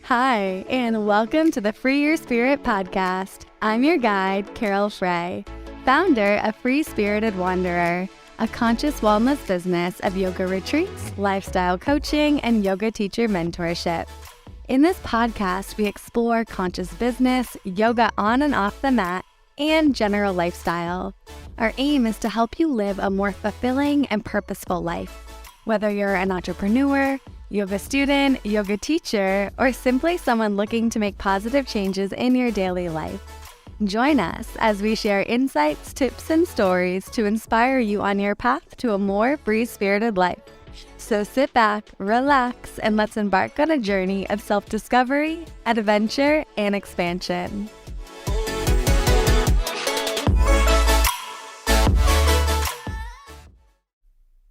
Hi, and welcome to the Free Your Spirit podcast. I'm your guide, Carole Frey, founder of Free Spirited Wanderer, a conscious wellness business of yoga retreats, lifestyle coaching, and yoga teacher mentorship. In this podcast, we explore conscious business, yoga on and off the mat, and general lifestyle. Our aim is to help you live a more fulfilling and purposeful life. Whether you're an entrepreneur, yoga student, yoga teacher, or simply someone looking to make positive changes in your daily life. Join us as we share insights, tips, and stories to inspire you on your path to a more free-spirited life. So sit back, relax, and let's embark on a journey of self-discovery, adventure, and expansion.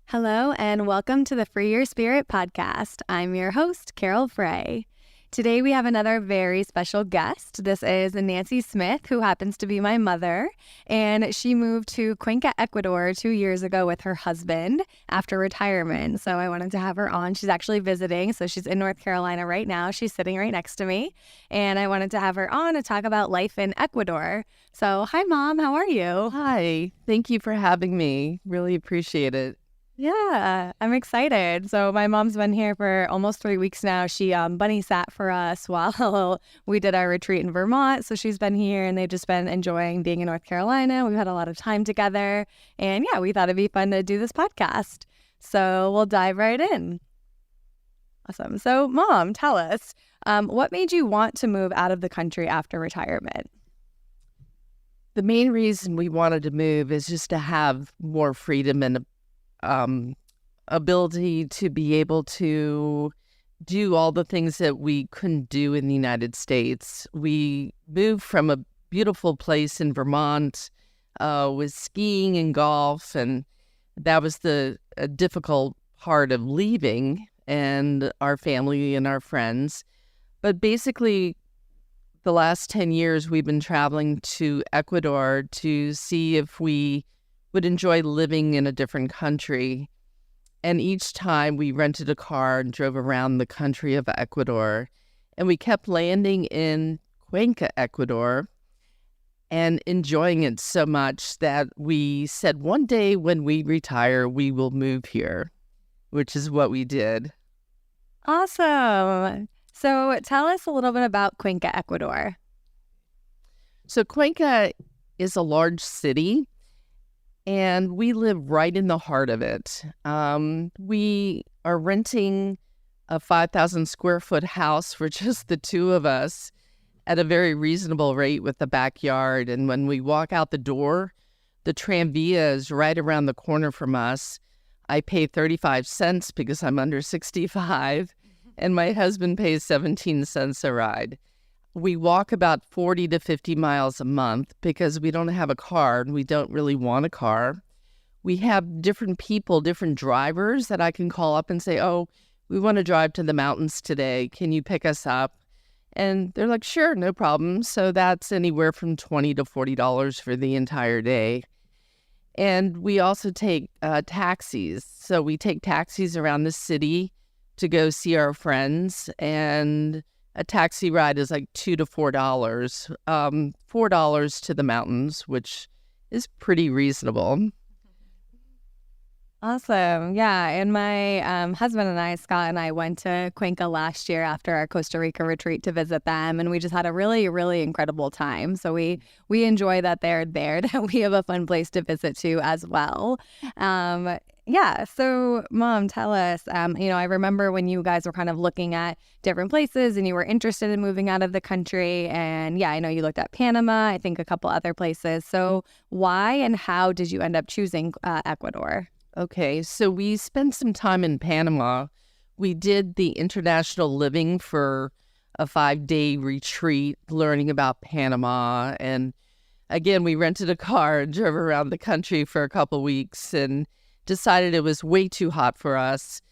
Hello, and welcome to the Free Your Spirit podcast. I'm your host, Carole Frey. Today we have another very special guest. This is Nancy Smyth, who happens to be my mother, and she moved to Cuenca, Ecuador 2 years ago with her husband after retirement. So I wanted to have her on. She's actually visiting, so she's in North Carolina right now. She's sitting right next to me, and I wanted to have her on to talk about life in Ecuador. So hi, Mom. How are you? Hi. Thank you for having me. Really appreciate it. Yeah, I'm excited. So my mom's been here for almost 3 weeks now. She bunny sat for us while we did our retreat in Vermont. So she's been here and they've just been enjoying being in North Carolina. We've had a lot of time together. And yeah, we thought it'd be fun to do this podcast. So we'll dive right in. Awesome. So Mom, tell us, what made you want to move out of the country after retirement? The main reason we wanted to move is just to have more freedom and ability to be able to do all the things that we couldn't do in the United States. We moved from a beautiful place in Vermont with skiing and golf, and that was the difficult part of leaving and our family and our friends. But basically, the last 10 years, we've been traveling to Ecuador to see if we would enjoy living in a different country. And each time we rented a car and drove around the country of Ecuador. And we kept landing in Cuenca, Ecuador, and enjoying it so much that we said one day when we retire, we will move here, which is what we did. Awesome. So tell us a little bit about Cuenca, Ecuador. So Cuenca is a large city, and we live right in the heart of it. We are renting a 5,000 square foot house for just the two of us at a very reasonable rate with the backyard. And when we walk out the door, the tranvia is right around the corner from us. I pay 35 cents because I'm under 65, and my husband pays 17 cents a ride. We walk about 40 to 50 miles a month because we don't have a car and we don't really want a car. We have different people, different drivers that I can call up and say, oh, we want to drive to the mountains today. Can you pick us up? And they're like, sure, no problem. So that's anywhere from $20 to $40 for the entire day. And we also take taxis. So we take taxis around the city to go see our friends, and a taxi ride is like $2 to $4. $4 to the mountains, which is pretty reasonable. Awesome. Yeah. And my husband and I, Scott and I, went to Cuenca last year after our Costa Rica retreat to visit them. And we just had a really, really incredible time. So we enjoy that they're there, that we have a fun place to visit too as well. Yeah. So Mom, tell us, I remember when you guys were kind of looking at different places and you were interested in moving out of the country. And yeah, I know you looked at Panama, I think a couple other places. So why and how did you end up choosing Ecuador? Okay, so we spent some time in Panama. We did the international living for a 5-day retreat learning about Panama. And again, we rented a car and drove around the country for a couple weeks and decided it was way too hot for us.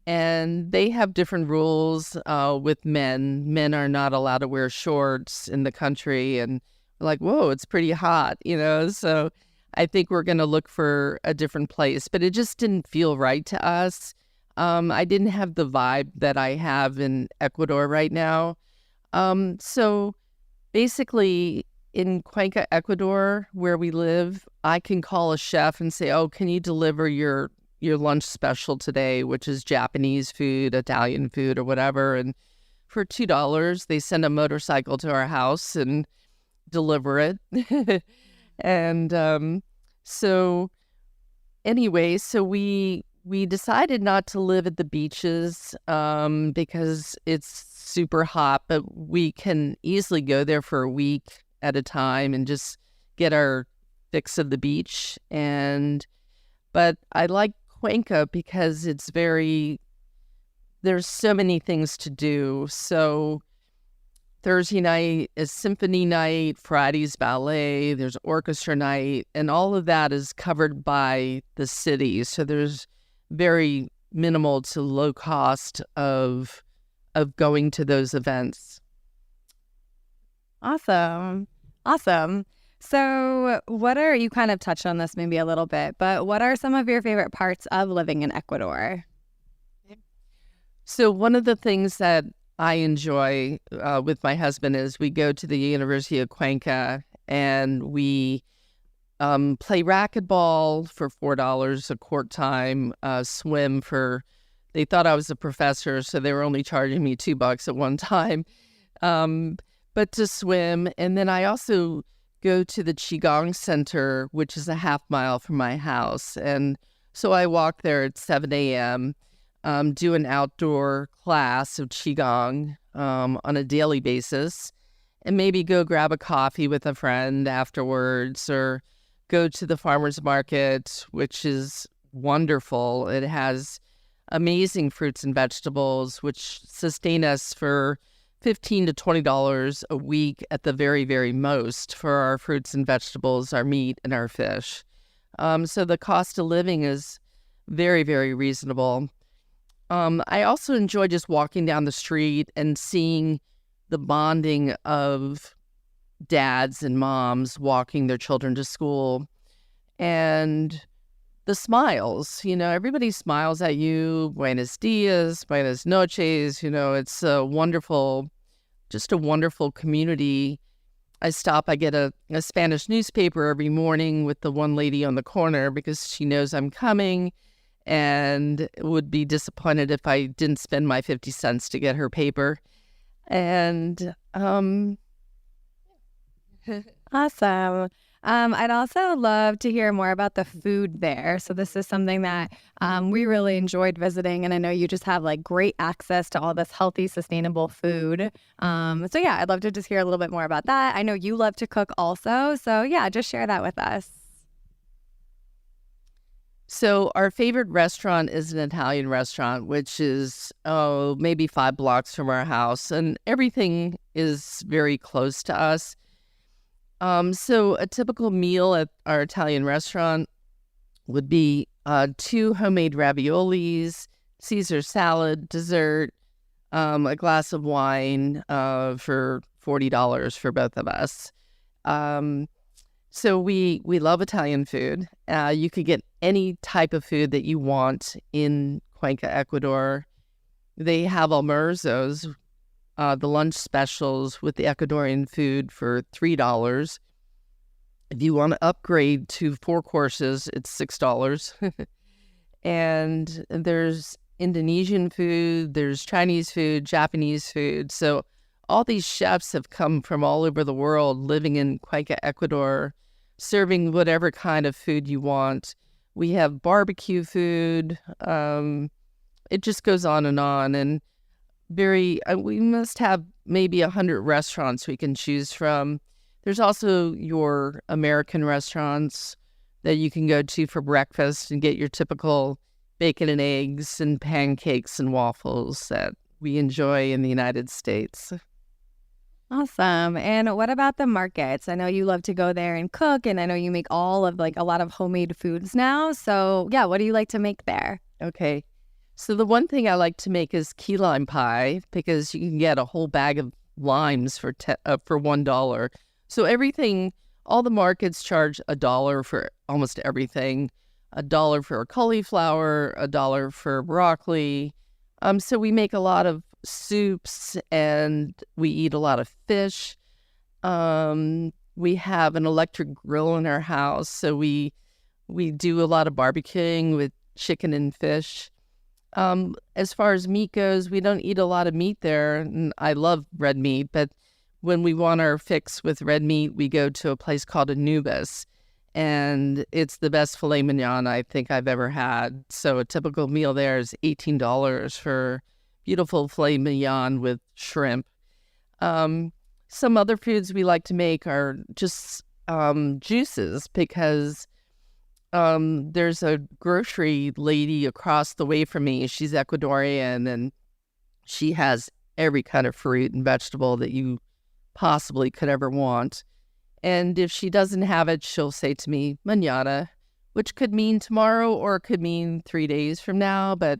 And they have different rules with men. Men are not allowed to wear shorts in the country. And we're like, whoa, it's pretty hot, So I think we're going to look for a different place. But it just didn't feel right to us. I didn't have the vibe that I have in Ecuador right now. So basically, in Cuenca, Ecuador, where we live, I can call a chef and say, "Oh, can you deliver your lunch special today, which is Japanese food, Italian food, or whatever?" And for $2, they send a motorcycle to our house and deliver it. And so anyway, so we decided not to live at the beaches because it's super hot, but we can easily go there for a week at a time and just get our fix of the beach. But I like Cuenca because there's so many things to do. So Thursday night is symphony night, Friday's ballet, there's orchestra night, and all of that is covered by the city. So there's very minimal to low cost of going to those events. Awesome. So you kind of touched on this maybe a little bit, but what are some of your favorite parts of living in Ecuador? So one of the things that I enjoy with my husband is we go to the University of Cuenca and we play racquetball for $4 a court time, swim they thought I was a professor, so they were only charging me $2 at one time, but to swim. And then I also go to the Qigong Center, which is a half mile from my house. And so I walk there at 7 a.m., do an outdoor class of Qigong on a daily basis, and maybe go grab a coffee with a friend afterwards, or go to the farmer's market, which is wonderful. It has amazing fruits and vegetables, which sustain us for $15 to $20 a week at the very, very most for our fruits and vegetables, our meat, and our fish. So the cost of living is very, very reasonable. I also enjoy just walking down the street and seeing the bonding of dads and moms walking their children to school, and the smiles. Everybody smiles at you. Buenos dias, buenas noches. It's just a wonderful community. I get a Spanish newspaper every morning with the one lady on the corner because she knows I'm coming and would be disappointed if I didn't spend my 50 cents to get her paper. And Awesome. I'd also love to hear more about the food there. So this is something that we really enjoyed visiting, and I know you just have great access to all this healthy, sustainable food. So yeah, I'd love to just hear a little bit more about that. I know you love to cook also, so yeah, just share that with us. So our favorite restaurant is an Italian restaurant, which is maybe 5 blocks from our house, and everything is very close to us. So a typical meal at our Italian restaurant would be 2 homemade raviolis, Caesar salad, dessert, a glass of wine for $40 for both of us. So we love Italian food. You could get any type of food that you want in Cuenca, Ecuador. They have almuerzos, the lunch specials with the Ecuadorian food for $3. If you want to upgrade to 4 courses, it's $6. And there's Indonesian food, there's Chinese food, Japanese food. So all these chefs have come from all over the world living in Cuenca, Ecuador, serving whatever kind of food you want. We have barbecue food. It just goes on. And we must have maybe 100 restaurants we can choose from. There's also your American restaurants that you can go to for breakfast and get your typical bacon and eggs and pancakes and waffles that we enjoy in the United States. Awesome. And what about the markets? I know you love to go there and cook, and I know you make all of a lot of homemade foods now. So yeah, what do you like to make there? Okay. So the one thing I like to make is key lime pie, because you can get a whole bag of limes for $1. So all the markets charge $1 for almost everything. $1 for cauliflower, $1 for broccoli. So we make a lot of soups and we eat a lot of fish. We have an electric grill in our house, so we do a lot of barbecuing with chicken and fish. As far as meat goes, we don't eat a lot of meat there, and I love red meat, but when we want our fix with red meat, we go to a place called Anubis, and it's the best filet mignon I think I've ever had. So a typical meal there is $18 for beautiful filet mignon with shrimp. Some other foods we like to make are just juices, because there's a grocery lady across the way from me. She's Ecuadorian, and she has every kind of fruit and vegetable that you possibly could ever want. And if she doesn't have it, she'll say to me, mañana, which could mean tomorrow or it could mean 3 days from now. But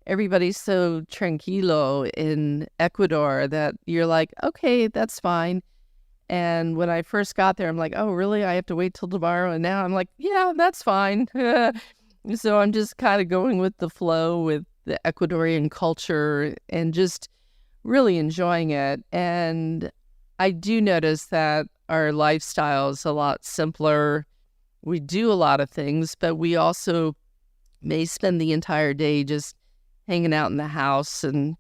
everybody's so tranquilo in Ecuador that you're like, okay, that's fine. And when I first got there, I'm like, oh, really? I have to wait till tomorrow? And now I'm like, yeah, that's fine. So I'm just kind of going with the flow with the Ecuadorian culture and just really enjoying it. And I do notice that our lifestyle is a lot simpler. We do a lot of things, but we also may spend the entire day just hanging out in the house and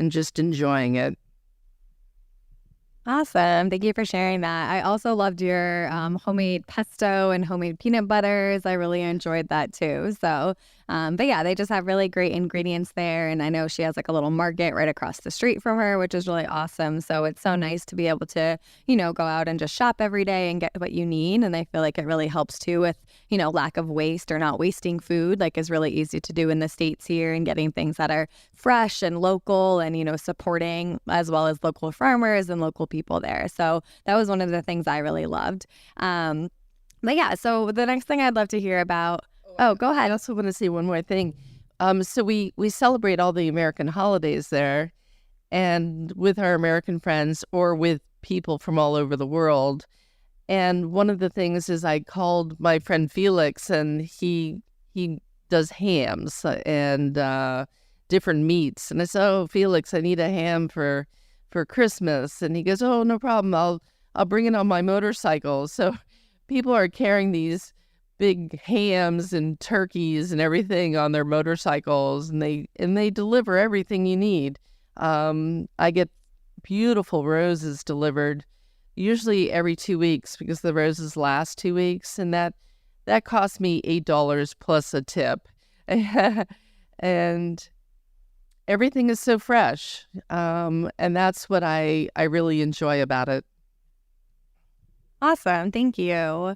just enjoying it. Awesome. Thank you for sharing that. I also loved your homemade pesto and homemade peanut butters. I really enjoyed that too. So, but yeah, they just have really great ingredients there. And I know she has like a little market right across the street from her, which is really awesome. So it's so nice to be able to, go out and just shop every day and get what you need. And I feel like it really helps too with, lack of waste or not wasting food, like is really easy to do in the States here, and getting things that are fresh and local and, supporting as well as local farmers and local people there. So that was one of the things I really loved. But yeah, so the next thing I'd love to hear about. Oh, go ahead. I also want to say one more thing. So we celebrate all the American holidays there, and with our American friends or with people from all over the world. And one of the things is I called my friend Felix, and he does hams and different meats. And I said, oh, Felix, I need a ham for Christmas. And he goes, oh, no problem. I'll bring it on my motorcycle. So people are carrying these big hams and turkeys and everything on their motorcycles, and they deliver everything you need. I get beautiful roses delivered usually every 2 weeks, because the roses last 2 weeks, and that cost me $8 plus a tip. And everything is so fresh, and that's what I really enjoy about it. Awesome. Thank you.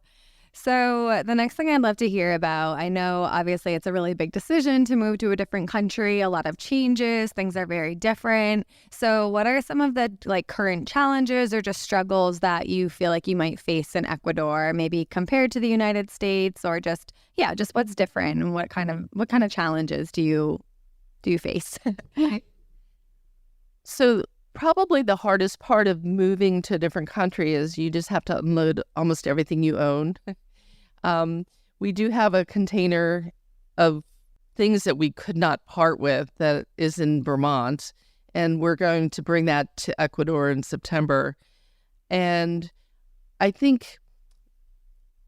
So the next thing I'd love to hear about, I know obviously it's a really big decision to move to a different country, a lot of changes, things are very different. So what are some of the current challenges or just struggles that you feel like you might face in Ecuador, maybe compared to the United States, or just what's different, and what kind of challenges do you face? So probably the hardest part of moving to a different country is you just have to unload almost everything you own. We do have a container of things that we could not part with that is in Vermont, and we're going to bring that to Ecuador in September. And I think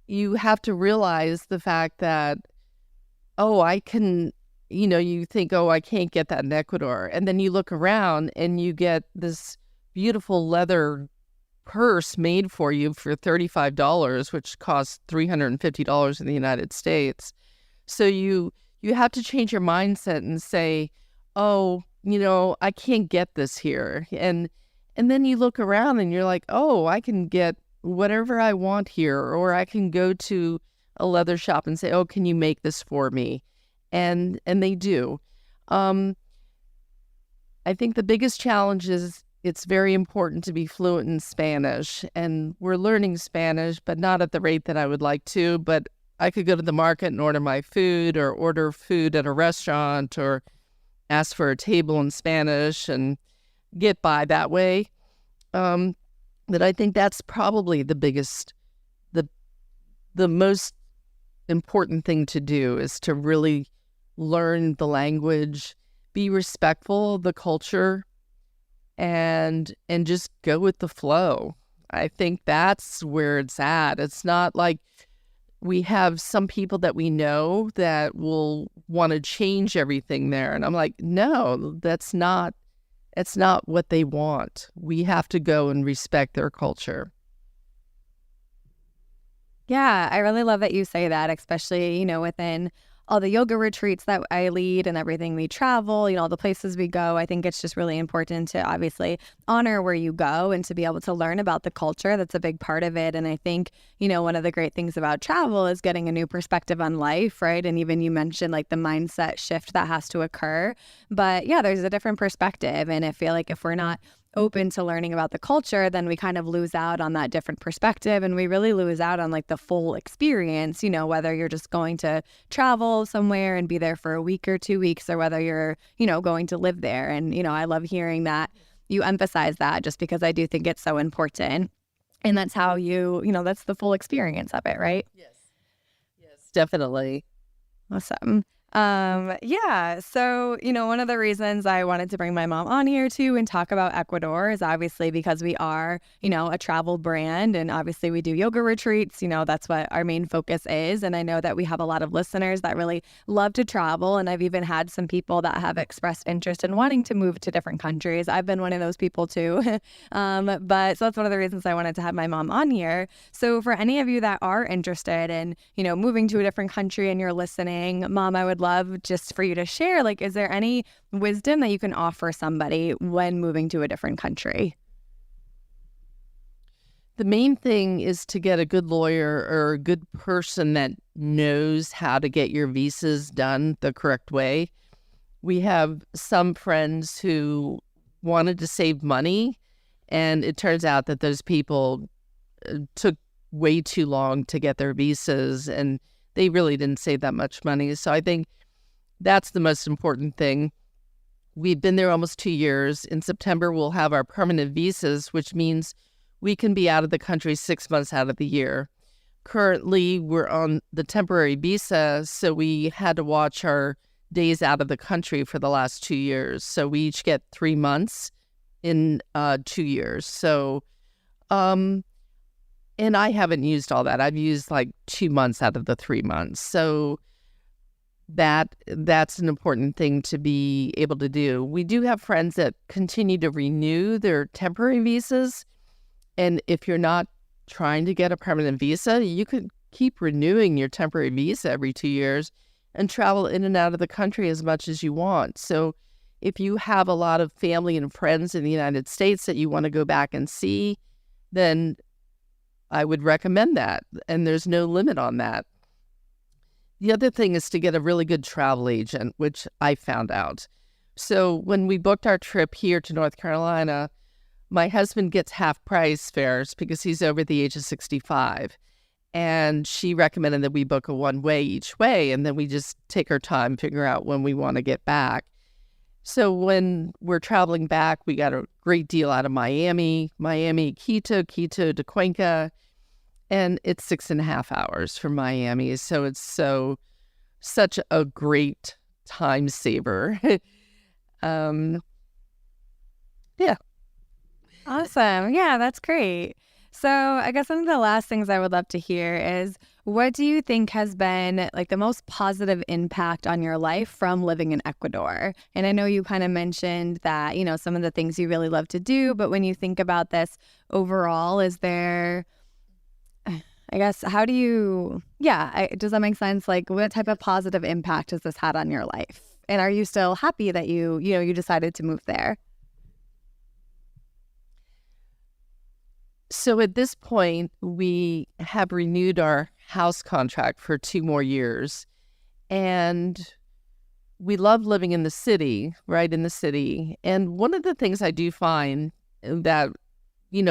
you have to realize the fact that, I can, you think, I can't get that in Ecuador. And then you look around and you get this beautiful leather purse made for you for $35, which costs $350 in the United States. So you have to change your mindset and say, I can't get this here. And then you look around and you're like, I can get whatever I want here, or I can go to a leather shop and say, can you make this for me? And they do. I think the biggest challenge is it's very important to be fluent in Spanish, and we're learning Spanish, but not at the rate that I would like to. But I could go to the market and order my food, or order food at a restaurant, or ask for a table in Spanish and get by that way. But I think that's probably the biggest, the most important thing to do, is to really learn the language, be respectful of the culture, and just go with the flow. I think that's where it's at. It's not like we have some people that we know that will want to change everything there. And I'm like, no, that's not what they want. We have to go and respect their culture. Yeah, I really love that you say that, especially, within all the yoga retreats that I lead and everything we travel, all the places we go. I think it's just really important to obviously honor where you go and to be able to learn about the culture. That's a big part of it. And I think, one of the great things about travel is getting a new perspective on life, right? And even you mentioned like the mindset shift that has to occur. But yeah, there's a different perspective. And I feel like if we're not open to learning about the culture, then we kind of lose out on that different perspective, and we really lose out on like the full experience, whether you're just going to travel somewhere and be there for a week or 2 weeks, or whether you're, going to live there. And, I love hearing that you emphasize that, just because I do think it's so important. And that's how that's the full experience of it, right? Yes, definitely. Awesome. Yeah. So, one of the reasons I wanted to bring my mom on here too and talk about Ecuador is obviously because we are, a travel brand, and obviously we do yoga retreats. That's what our main focus is. And I know that we have a lot of listeners that really love to travel. And I've even had some people that have expressed interest in wanting to move to different countries. I've been one of those people too. But so that's one of the reasons I wanted to have my mom on here. So for any of you that are interested in, moving to a different country and you're listening, Mom, I would love just for you to share, like, is there any wisdom that you can offer somebody when moving to a different country? The main thing is to get a good lawyer or a good person that knows how to get your visas done the correct way. We have some friends who wanted to save money, and it turns out that those people took way too long to get their visas, and they really didn't save that much money. So I think that's the most important thing. We've been there almost 2 years. In September, we'll have our permanent visas, which means we can be out of the country 6 months out of the year. Currently, we're on the temporary visa, so we had to watch our days out of the country for the last 2 years. So we each get 3 months in 2 years. So, and I haven't used all that. I've used like 2 months out of the 3 months. So that's an important thing to be able to do. We do have friends that continue to renew their temporary visas. And if you're not trying to get a permanent visa, you could keep renewing your temporary visa every 2 years and travel in and out of the country as much as you want. So if you have a lot of family and friends in the United States that you want to go back and see, then I would recommend that. And there's no limit on that. The other thing is to get a really good travel agent, which I found out. So when we booked our trip here to North Carolina, my husband gets half price fares because he's over the age of 65. And she recommended that we book a one-way each way, and then we just take our time, figure out when we want to get back. So when we're traveling back, we got a great deal out of Miami, Quito to Cuenca. And it's 6.5 hours from Miami. So it's such a great time saver. Yeah. Awesome. Yeah, that's great. So I guess one of the last things I would love to hear is, what do you think has been like the most positive impact on your life from living in Ecuador? And I know you kind of mentioned that, some of the things you really love to do, but when you think about this overall, is there, I guess, how do you, does that make sense? Like, what type of positive impact has this had on your life? And are you still happy that you decided to move there? So at this point, we have renewed our house contract for 2 more years. And we love living in the city, right in the city. And one of the things I do find that,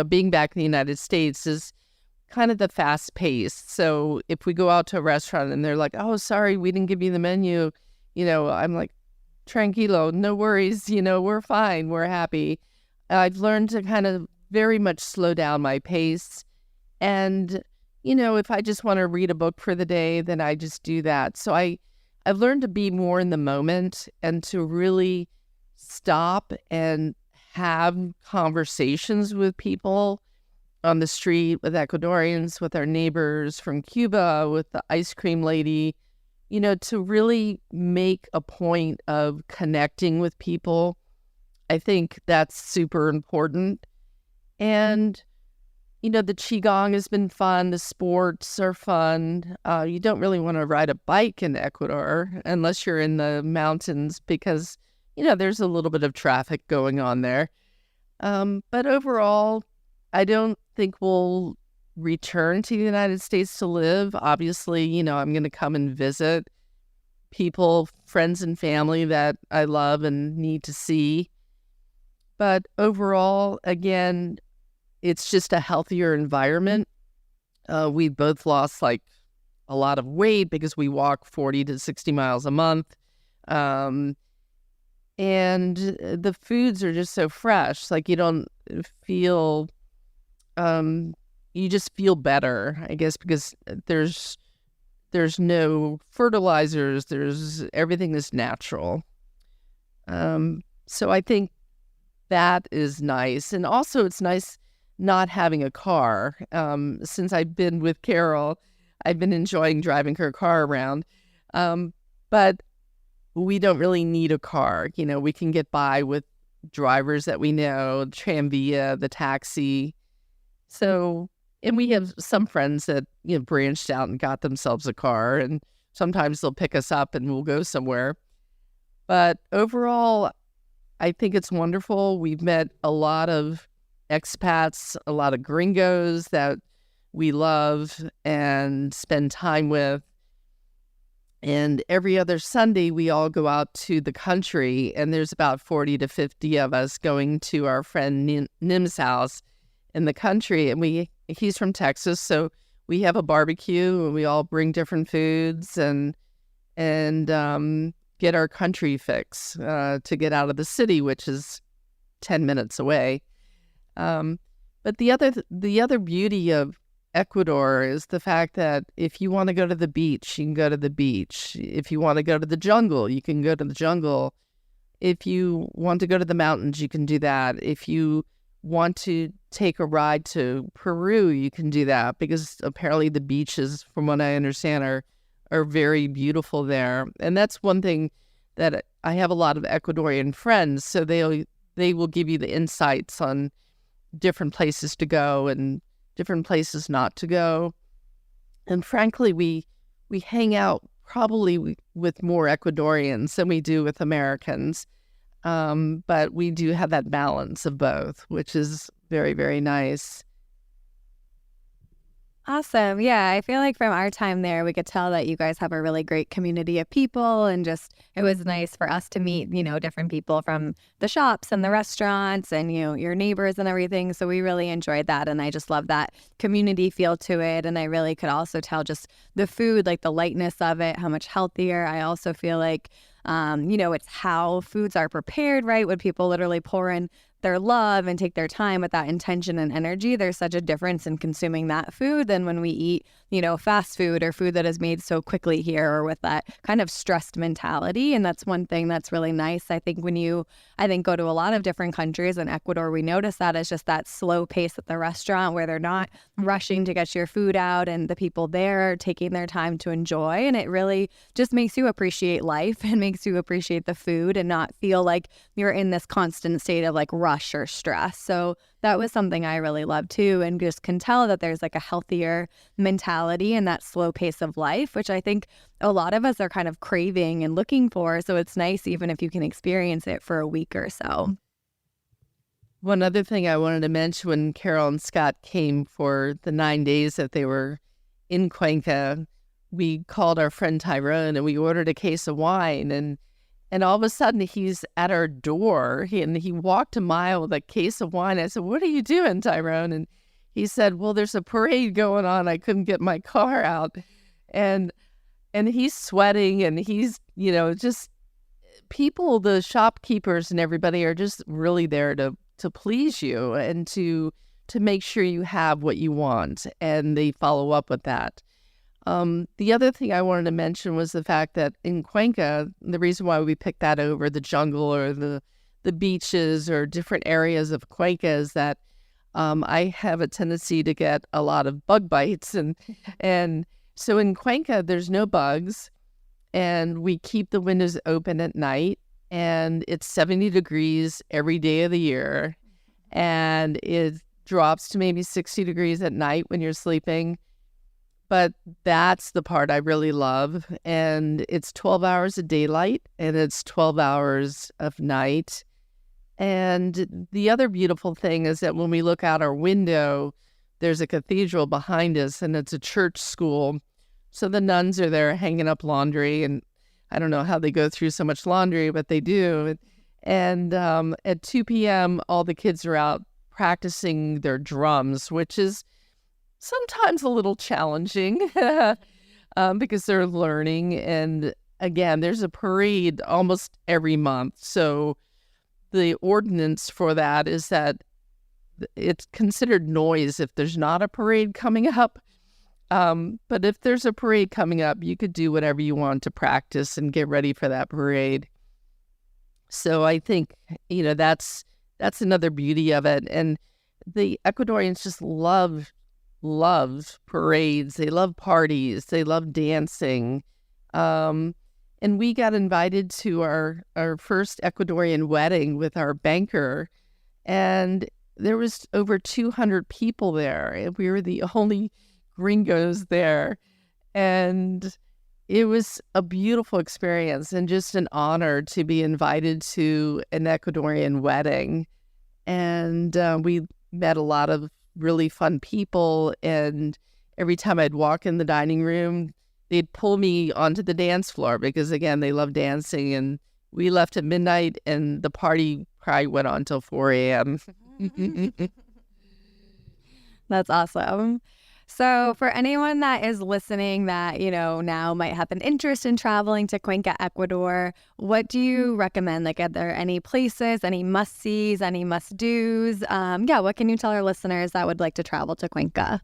being back in the United States is kind of the fast pace. So if we go out to a restaurant and they're like, oh, sorry, we didn't give you the menu, I'm like, tranquilo, no worries, we're fine, we're happy. I've learned to kind of very much slow down my pace and, if I just want to read a book for the day, then I just do that. So I've learned to be more in the moment and to really stop and have conversations with people on the street, with Ecuadorians, with our neighbors from Cuba, with the ice cream lady, to really make a point of connecting with people. I think that's super important. And, the Qigong has been fun. The sports are fun. You don't really want to ride a bike in Ecuador unless you're in the mountains because, there's a little bit of traffic going on there. But overall, I don't think we'll return to the United States to live. Obviously, I'm going to come and visit people, friends and family that I love and need to see. But overall, again, it's just a healthier environment. We both lost like a lot of weight because we walk 40 to 60 miles a month. And the foods are just so fresh. Like you don't feel, you just feel better, I guess, because there's no fertilizers. Everything is natural. So I think that is nice. And also it's nice not having a car. Since I've been with Carole, I've been enjoying driving her car around. But we don't really need a car. We can get by with drivers that we know, Tramvia, the taxi. So, and we have some friends that, branched out and got themselves a car, and sometimes they'll pick us up and we'll go somewhere. But overall, I think it's wonderful. We've met a lot of expats, a lot of gringos that we love and spend time with. And every other Sunday, we all go out to the country, and there's about 40 to 50 of us going to our friend Nim's house in the country. And he's from Texas, so we have a barbecue, and we all bring different foods and get our country fix to get out of the city, which is 10 minutes away. But the other beauty of Ecuador is the fact that if you want to go to the beach, you can go to the beach. If you want to go to the jungle, you can go to the jungle. If you want to go to the mountains, you can do that. If you want to take a ride to Peru, you can do that because apparently the beaches, from what I understand, are very beautiful there. And that's one thing that I have a lot of Ecuadorian friends, so they will give you the insights on different places to go and different places not to go. And frankly, we hang out probably with more Ecuadorians than we do with Americans. But we do have that balance of both, which is very, very nice. Awesome. Yeah, I feel like from our time there, we could tell that you guys have a really great community of people, and just it was nice for us to meet, different people from the shops and the restaurants and, your neighbors and everything. So we really enjoyed that, and I just love that community feel to it. And I really could also tell just the food, like the lightness of it, how much healthier. I also feel like, it's how foods are prepared, right? When people literally pour in their love and take their time with that intention and energy, there's such a difference in consuming that food than when we eat, fast food or food that is made so quickly here, or with that kind of stressed mentality. And that's one thing that's really nice. I think when you, go to a lot of different countries, in Ecuador, we notice that it's just that slow pace at the restaurant where they're not rushing to get your food out, and the people there are taking their time to enjoy. And it really just makes you appreciate life and makes you appreciate the food and not feel like you're in this constant state of like rush or stress. So that was something I really love too, and just can tell that there's like a healthier mentality in that slow pace of life, which I think a lot of us are kind of craving and looking for. So it's nice even if you can experience it for a week or so. One other thing I wanted to mention, when Carole and Scott came for the 9 days that they were in Cuenca, we called our friend Tyrone and we ordered a case of wine, and all of a sudden he's at our door and he walked a mile with a case of wine. I said, "What are you doing, Tyrone?" And he said, "Well, there's a parade going on. I couldn't get my car out." And he's sweating, and he's, just people, the shopkeepers and everybody are just really there to please you and to to make sure you have what you want, and they follow up with that. The other thing I wanted to mention was the fact that in Cuenca, the reason why we picked that over the jungle or the beaches or different areas of Cuenca is that I have a tendency to get a lot of bug bites, and so in Cuenca there's no bugs, and we keep the windows open at night, and it's 70 degrees every day of the year, and it drops to maybe 60 degrees at night when you're sleeping. But that's the part I really love. And it's 12 hours of daylight and it's 12 hours of night. And the other beautiful thing is that when we look out our window, there's a cathedral behind us and it's a church school. So the nuns are there hanging up laundry. And I don't know how they go through so much laundry, but they do. And at 2 p.m., all the kids are out practicing their drums, which is sometimes a little challenging because they're learning. And again, there's a parade almost every month. So the ordinance for that is that it's considered noise if there's not a parade coming up. But if there's a parade coming up, you could do whatever you want to practice and get ready for that parade. So I think, that's another beauty of it. And the Ecuadorians just love parades. They love parties. They love dancing. And we got invited to our first Ecuadorian wedding with our banker. And there was over 200 people there. And we were the only gringos there. And it was a beautiful experience and just an honor to be invited to an Ecuadorian wedding. And we met a lot of really fun people, and every time I'd walk in the dining room, they'd pull me onto the dance floor because, again, they love dancing. And we left at midnight, and the party probably went on till 4 a.m. That's awesome. So for anyone that is listening that, now might have an interest in traveling to Cuenca, Ecuador, what do you recommend? Like, are there any places, any must-sees, any must-dos? What can you tell our listeners that would like to travel to Cuenca?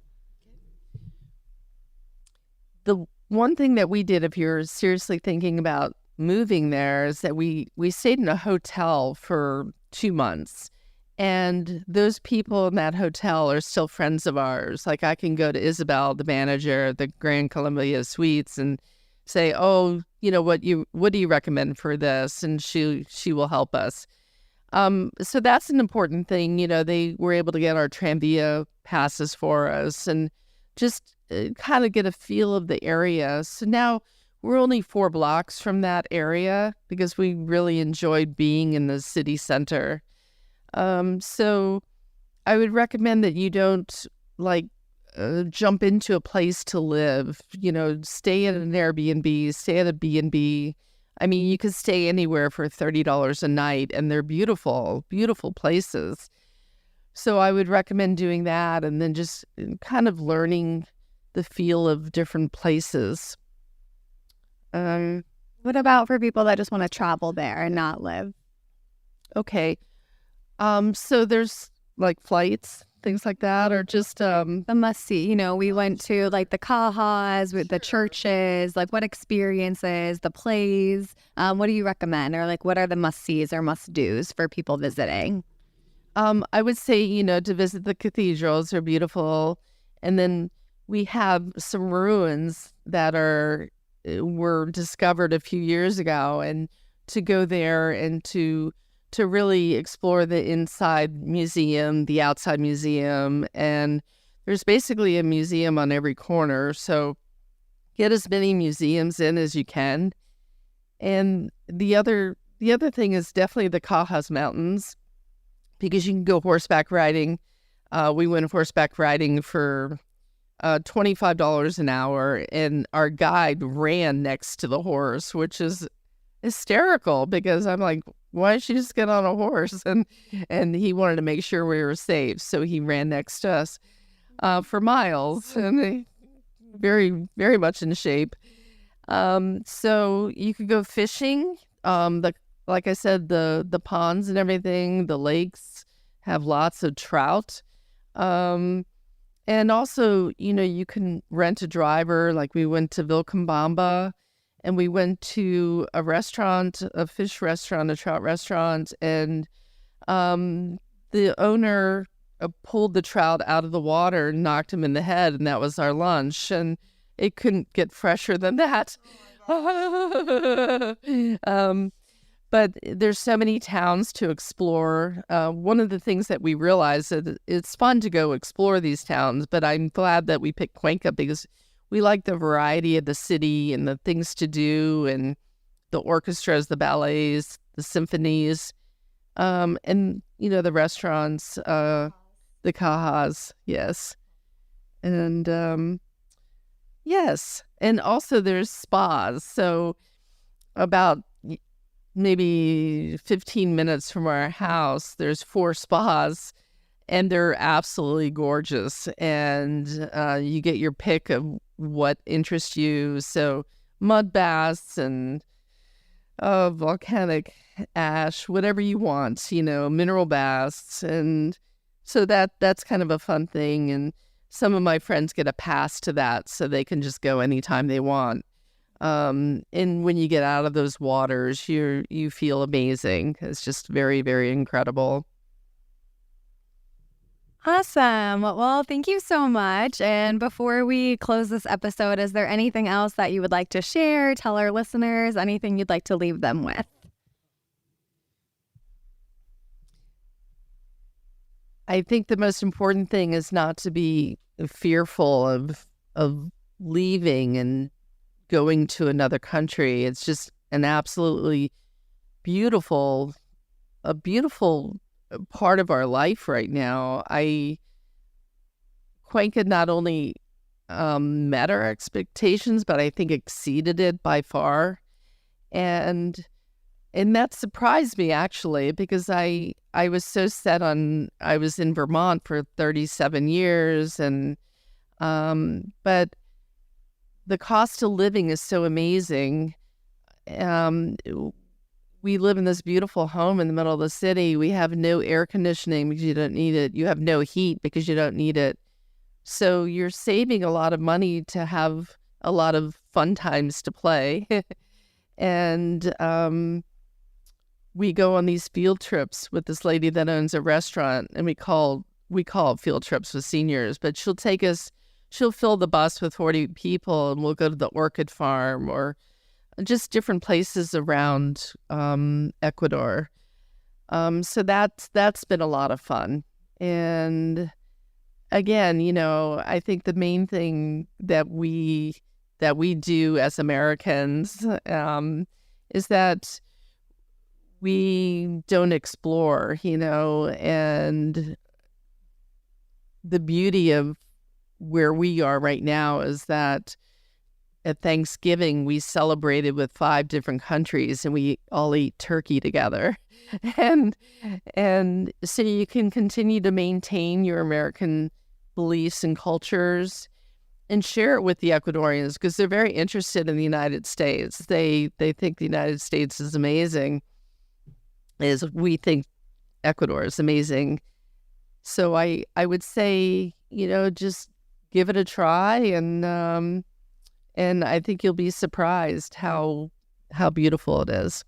The one thing that we did, if you're seriously thinking about moving there, is that we stayed in a hotel for 2 months. And those people in that hotel are still friends of ours. Like, I can go to Isabel, the manager at the Grand Columbia Suites, and say, "Oh, what do you recommend for this?" And she will help us. So that's an important thing. They were able to get our Tranvia passes for us and just kind of get a feel of the area. So now we're only 4 blocks from that area because we really enjoyed being in the city center. So I would recommend that you don't jump into a place to live, stay at an Airbnb, stay at a B&B. I mean, you could stay anywhere for $30 a night, and they're beautiful, beautiful places. So I would recommend doing that, and then just kind of learning the feel of different places. What about for people that just want to travel there and not live? Okay. So there's like flights, things like that, or just the must-see. We went to like the cajas with the churches. Like, what experiences, the plays? What do you recommend, or like what are the must-sees or must-dos for people visiting? I would say, to visit the cathedrals. They're beautiful. And then we have some ruins that were discovered a few years ago, and to go there and to really explore the inside museum, the outside museum. And there's basically a museum on every corner. So get as many museums in as you can. And the other thing is definitely the Cajas Mountains, because you can go horseback riding. We went horseback riding for $25 an hour, and our guide ran next to the horse, which is hysterical because I'm like, why don't you just get on a horse? And he wanted to make sure we were safe, so he ran next to us for miles, and very, very much in shape. So you could go fishing. Like I said, the ponds and everything, the lakes have lots of trout. And also, you can rent a driver. Like we went to Vilcabamba and we went to a restaurant, a fish restaurant, a trout restaurant. And the owner pulled the trout out of the water and knocked him in the head. And that was our lunch. And it couldn't get fresher than that. But there's so many towns to explore. One of the things that we realized that it's fun to go explore these towns, but I'm glad that we picked Cuenca because we like the variety of the city and the things to do and the orchestras, the ballets, the symphonies, and, the restaurants, the cajas, yes. And, yes. And also there's spas. So about maybe 15 minutes from our house, there's 4 spas, and they're absolutely gorgeous. And you get your pick of what interests you. So mud baths and volcanic ash, whatever you want, mineral baths. And so that's kind of a fun thing. And some of my friends get a pass to that, so they can just go anytime they want. And when you get out of those waters, you feel amazing. It's just very, very incredible. Awesome. Well, thank you so much. And before we close this episode, is there anything else that you would like to share, tell our listeners, anything you'd like to leave them with? I think the most important thing is not to be fearful of leaving and going to another country. It's just an absolutely beautiful part of our life right now. Cuenca not only met our expectations, but I think exceeded it by far. And that surprised me, actually, because I was so set on, I was in Vermont for 37 years, and but the cost of living is so amazing. We live in this beautiful home in the middle of the city. We have no air conditioning because you don't need it. You have no heat because you don't need it. So you're saving a lot of money to have a lot of fun times to play. And we go on these field trips with this lady that owns a restaurant, and we call it field trips with seniors, but she'll fill the bus with 40 people, and we'll go to the orchid farm or just different places around Ecuador. So that's been a lot of fun. And again, I think the main thing that we do as Americans is that we don't explore, and the beauty of where we are right now is that at Thanksgiving, we celebrated with 5 different countries, and we all eat turkey together. And so you can continue to maintain your American beliefs and cultures and share it with the Ecuadorians, because they're very interested in the United States. They think the United States is amazing, as we think Ecuador is amazing. So I would say, just give it a try, and I think you'll be surprised how beautiful it is.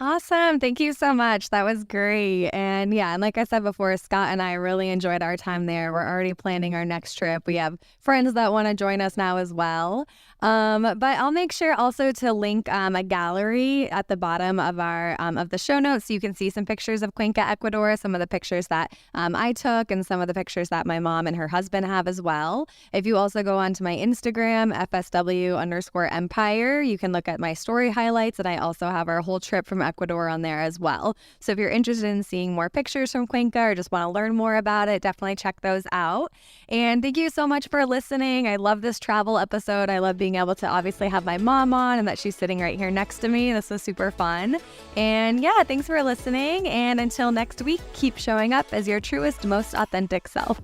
Awesome. Thank you so much. That was great. And yeah, and like I said before, Scott and I really enjoyed our time there. We're already planning our next trip. We have friends that want to join us now as well. But I'll make sure also to link a gallery at the bottom of our of the show notes, so you can see some pictures of Cuenca, Ecuador, some of the pictures that I took, and some of the pictures that my mom and her husband have as well. If you also go onto my Instagram, FSW_Empire, you can look at my story highlights, and I also have our whole trip from Ecuador on there as well. So if you're interested in seeing more pictures from Cuenca or just want to learn more about it, definitely check those out. And thank you so much for listening. I love this travel episode. I love being able to obviously have my mom on, and that she's sitting right here next to me. This was super fun. And yeah, thanks for listening. And until next week, keep showing up as your truest, most authentic self.